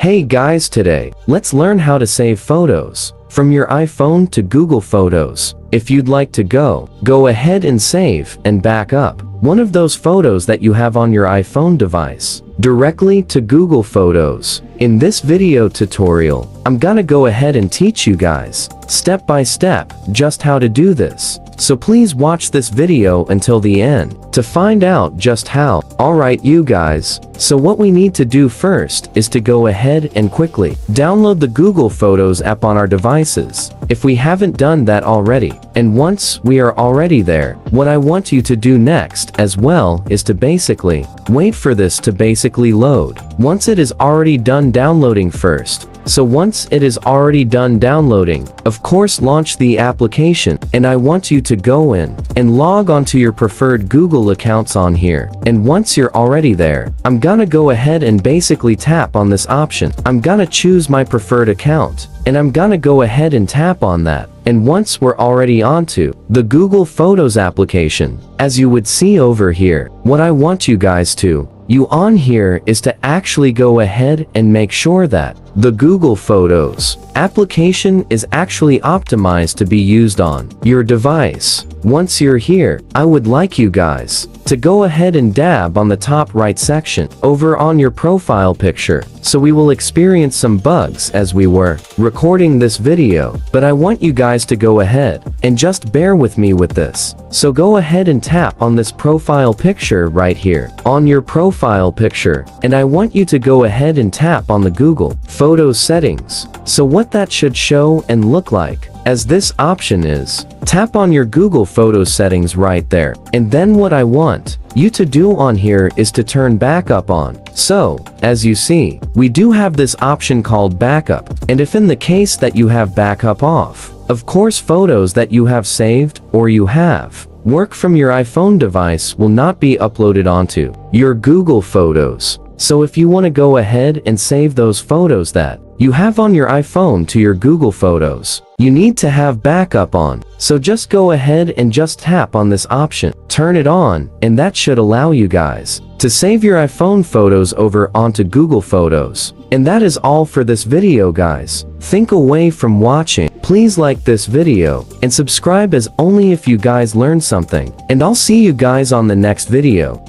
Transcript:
Hey guys, today, let's learn how to save photos from your iPhone to Google Photos. If you'd like to go ahead and save and back up one of those photos that you have on your iPhone device directly to Google Photos. In this video tutorial, I'm gonna go ahead and teach you guys step by step just how to do this. So please watch this video until the end to find out just how. Alright you guys, so what we need to do first is to go ahead and quickly download the Google Photos app on our devices, if we haven't done that already. And once we are already there, what I want you to do next as well is to basically wait for this to basically load. Once it is already done downloading first, so once it is already done downloading, of course launch the application, and I want you to go in and log onto your preferred Google accounts on here. And once you're already there, I'm gonna go ahead and basically tap on this option. I'm gonna choose my preferred account, and I'm gonna go ahead and tap on that. And once we're already onto the Google Photos application, as you would see over here, what I want you guys to on here is to actually go ahead and make sure that the Google Photos application is actually optimized to be used on your device. Once you're here, I would like you guys to go ahead and dab on the top right section over on your profile picture. So we will experience some bugs as we were recording this video, but I want you guys to go ahead and just bear with me with this. So go ahead and tap on this profile picture right here on your profile picture, and I want you to go ahead and tap on the Google Photos settings. So what that should show and look like as this option is, tap on your Google Photos settings right there, and then what I want you to do on here is to turn backup on. So, as you see, we do have this option called backup, and if in the case that you have backup off, of course photos that you have saved or you have work from your iPhone device will not be uploaded onto your Google Photos. So if you want to go ahead and save those photos that you have on your iPhone to your Google Photos, you need to have backup on. So just go ahead and just tap on this option, turn it on, and that should allow you guys to save your iPhone photos over onto Google Photos. And that is all for this video guys. Think away from watching. Please like this video and subscribe as only if you guys learned something. And I'll see you guys on the next video.